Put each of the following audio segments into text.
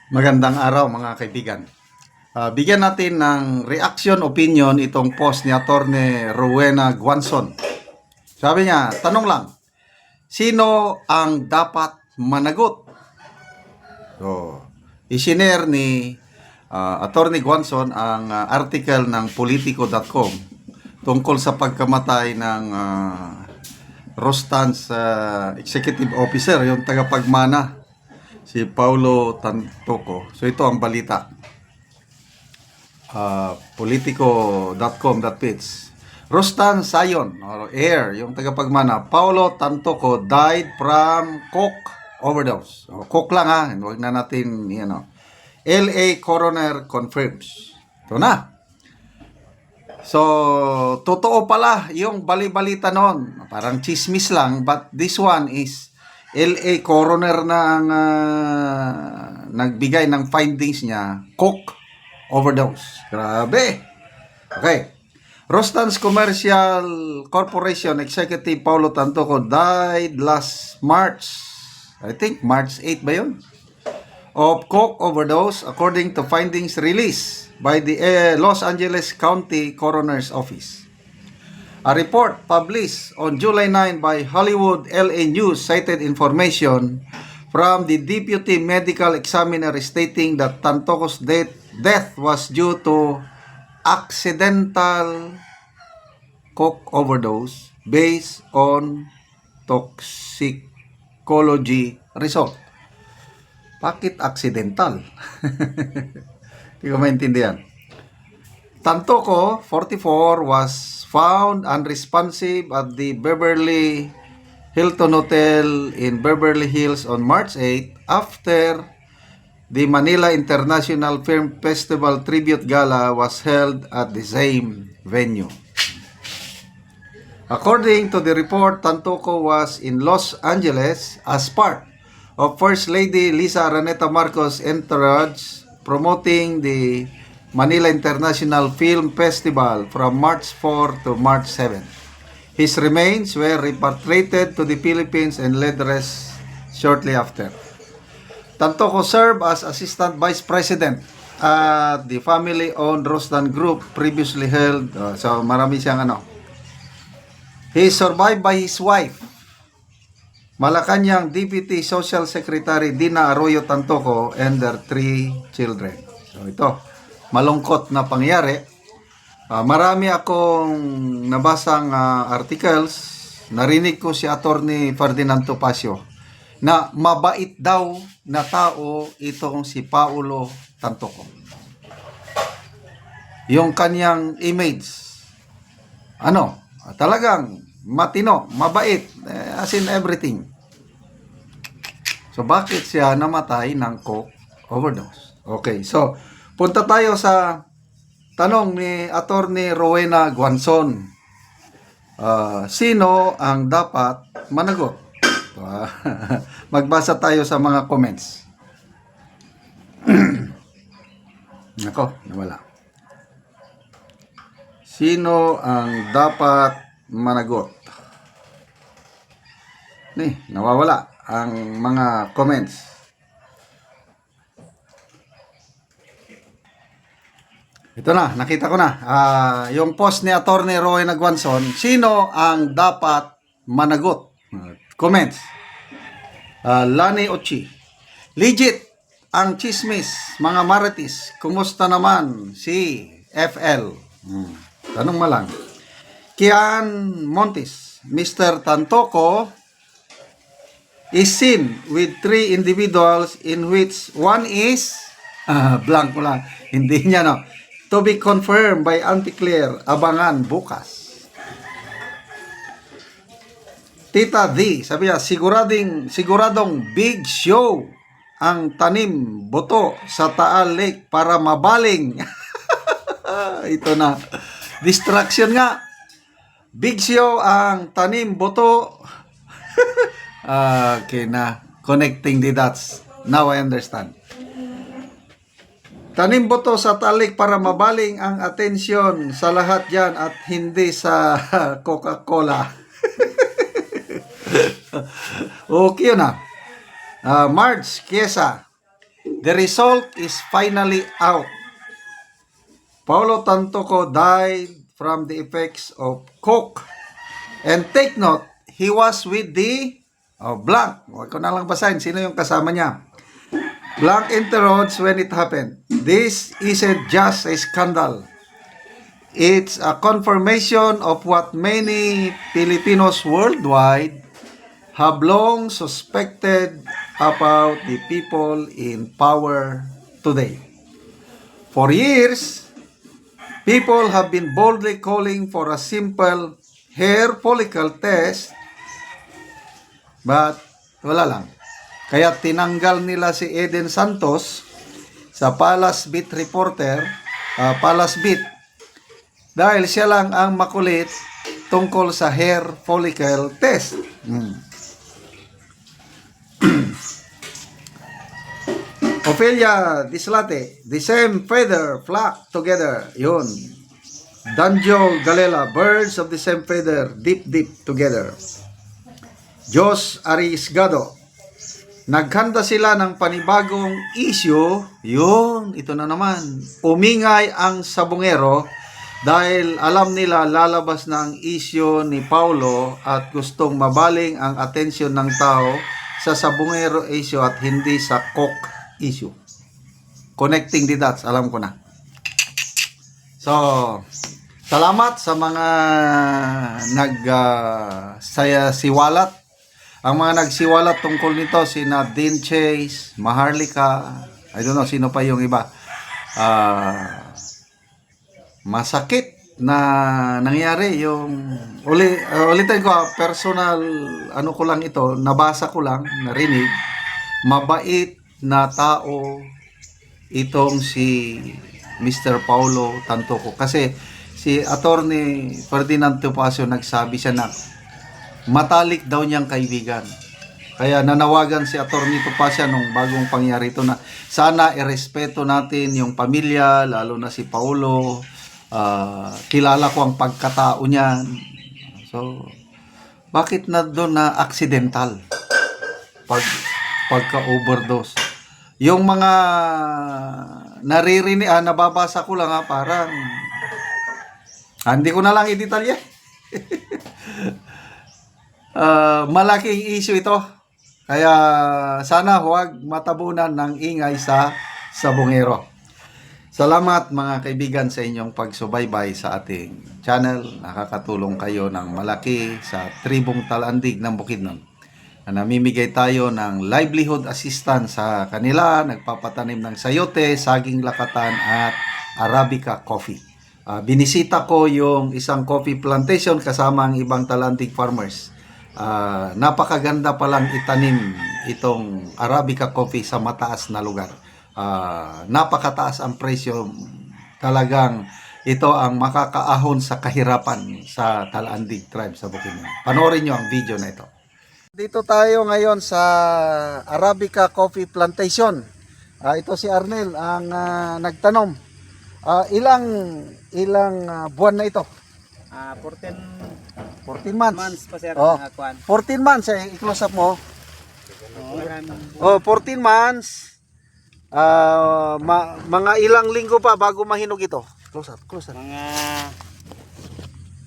Magandang araw mga kaibigan. Bigyan natin ng reaction opinion itong post ni Attorney Rowena Guanzon. Sabi niya, tanong lang, sino ang dapat managot? So, isinare ni Attorney Guanzon ang article ng Politico.com tungkol sa pagkamatay ng Rostan's executive officer, yung tagapagmana, si Paulo Tantoco. So ito ang balita. Politico.com.ph. Rostan Sayon or Air, yung tagapagmana, Paulo Tantoco died from coke overdose. Coke lang ha, huwag na natin, LA coroner confirms. Ito na. So, totoo pala yung bali-balita noon. Parang chismis lang, but this one is LA coroner na ang nagbigay ng findings niya, coke overdose. Grabe. Okay. Rostan's Commercial Corporation Executive Paulo Tantoco died last March. I think March 8 ba yun? Of coke overdose according to findings released by the Los Angeles County Coroner's Office. A report published on July 9 by Hollywood LA News cited information from the deputy medical examiner stating that Tantoco's death was due to accidental coke overdose based on toxicology result. Bakit accidental? Hindi ko maintindihan. Tantoco, 44, was found unresponsive at the Beverly Hilton Hotel in Beverly Hills on March 8 after the Manila International Film Festival Tribute Gala was held at the same venue. According to the report, Tantoco was in Los Angeles as part of First Lady Lisa Araneta Marcos' entourage promoting the Manila International Film Festival from March 4 to March 7. His remains were repatriated to the Philippines and laid rest shortly after. Tantoco served as Assistant Vice President at the family-owned Rostan Group previously held. So marami siyang He is survived by his wife, Malacanang Deputy Social Secretary Dina Arroyo Tantoco, and their 3 children. So ito, malungkot na pangyari. Marami akong nabasang articles, narinig ko si Attorney Ferdinand Topacio na mabait daw na tao itong si Paulo Tantoco. Yung kanyang image, talagang matino, mabait, as in everything. So bakit siya namatay ng coke overdose? Okay, so punta tayo sa tanong ni Attorney Rowena Guanzon. Sino ang dapat managot? Magbasa tayo sa mga comments. Nako, nawala. Sino ang dapat managot? Nawawala ang mga comments. Ito na, nakita ko na. Yung post ni Attorney Rowena Guanzon, sino ang dapat managot? Comments. Lani Ochi. Legit ang chismis, mga marites. Kumusta naman si FL? Tanong mo lang. Kian Montes. Mr. Tantoco is seen with 3 individuals in which one is blank mo lang. Hindi niya to be confirmed by Auntie Claire. Abangan bukas. Tita D, sabi niya, siguradong big show ang tanim boto sa Taal Lake para mabaling. Ito na. Distraction nga. Big show ang tanim boto. Okay na. Connecting the dots. Now I understand. Tanim boto sa Taal Lake para mabaling ang atensyon sa lahat dyan at hindi sa Coca-Cola. Okay na. Marge Kiesa. The result is finally out. Paulo Tantoco died from the effects of coke. And take note, he was with the blank. Huwag ko na lang basahin. Sino yung kasama niya? Blank interrodes when it happened. This isn't just a scandal. It's a confirmation of what many Filipinos worldwide have long suspected about the people in power today. For years, people have been boldly calling for a simple hair follicle test, but wala lang. Kaya tinanggal nila si Eden Santos sa Palace Beat reporter, Palace Beat, dahil siya lang ang makulit tungkol sa hair follicle test. Ophelia Dislate, the same feather flock together. Yun. Danjo Galela, birds of the same feather, deep together. Jos Arisgado, naghanda sila ng panibagong issue. Yun, ito na naman. Umingay ang sabungero dahil alam nila lalabas na ang issue ni Paulo at gustong mabaling ang atensyon ng tao sa sabungero issue at hindi sa coke issue. Connecting the dots, alam ko na. So, salamat sa mga siwalat. Ang mga nagsiwalat tungkol nito, sina Dean Chase, Maharlika, I don't know, sino pa yung iba. Masakit na nangyari yung ulitin ko, personal ano ko lang ito, nabasa ko lang, narinig. Mabait na tao itong si Mr. Paulo Tantoco, kasi si Attorney Ferdinand Topacio nagsabi siya na matalik daw niyang kaibigan. Kaya nanawagan si Attorney Topacio nung bagong pangyari ito na sana irespeto natin yung pamilya, lalo na si Paulo. Kilala ko ang pagkatao niyan. So, bakit na doon na accidental? Pagka-overdose. Yung mga naririnig, nababasa ko lang parang hindi ko na lang i-detalye. Malaking issue ito. Kaya sana huwag matabunan ng ingay sa sabungero. Salamat mga kaibigan sa inyong pagsubaybay sa ating channel. Nakakatulong kayo ng malaki sa tribong Talandig ng Bukidnon. Namimigay tayo ng livelihood assistance sa kanila, nagpapatanim ng sayote, saging lakatan at Arabica coffee. Binisita ko yung isang coffee plantation kasama ang ibang Talandig farmers. Napakaganda palang itanim itong Arabica coffee sa mataas na lugar. Napakataas ang presyo. Talagang ito ang makakaahon sa kahirapan sa Talandig tribe sa Bukidnon. Panoorin nyo ang video na ito. Dito tayo ngayon sa Arabica Coffee Plantation. Ito si Arnel ang nagtanom. Ilang buwan na ito? 14 months pa sir. 14 months i-close up mo. 14 months. Mga ilang linggo pa bago mahinog ito. Close up. Mga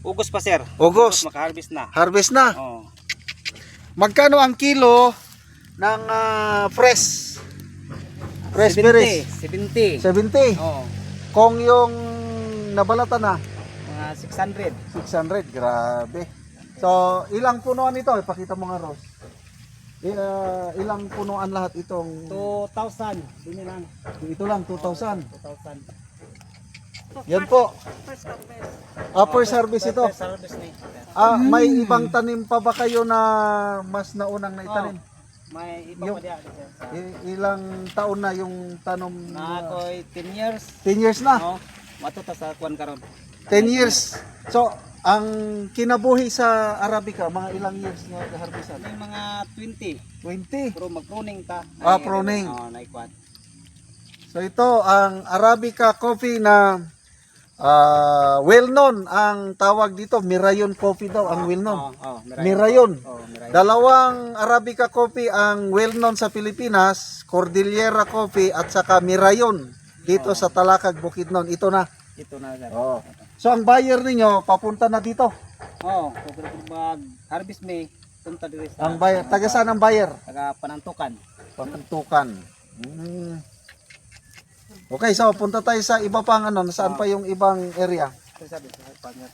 August pa sir. August. Maka-harvest na. Harvest na. Magkano ang kilo ng fresh berries? 70. 70. Kung yung nabalatan na? Mga 600. 600, grabe. So, ilang punuan ito? Ipakita mo nga, Ross. Ilang punuan lahat itong? 2,000. Dini lang. Ito lang, 2,000. 2,000. Yan po. First harvest ito. First harvest ni. May ibang tanim pa ba kayo na mas naunang na itanim? May iba pa diyan sir. Ilang taon na yung tanom? Ako'y 10 years. 10 years na? Matuta sa kuan karon. 10 years. So, ang kinabuhi sa Arabica, mga ilang years na harvestan? May mga 20. 20. Pero mag-pruning ta. Pruning. Naikuan. So, ito ang Arabica coffee na well-known ang tawag dito, Mirayon Coffee daw, ang well-known. Mirayon. Mirayon. Dalawang Arabica coffee ang well-known sa Pilipinas, Cordillera Coffee at saka Mirayon dito sa Talakag, Bukidnon. Ito na. Ito na, sir. Oh. So ang buyer ninyo papunta na dito. Kung mag-harvest May, punta dito sa... Ang buyer, taga saan ang buyer? Taga Panantukan. Panantukan. Okay, so punta tayo sa iba pang ano, saan pa yung ibang area? Ito sabi sa partner.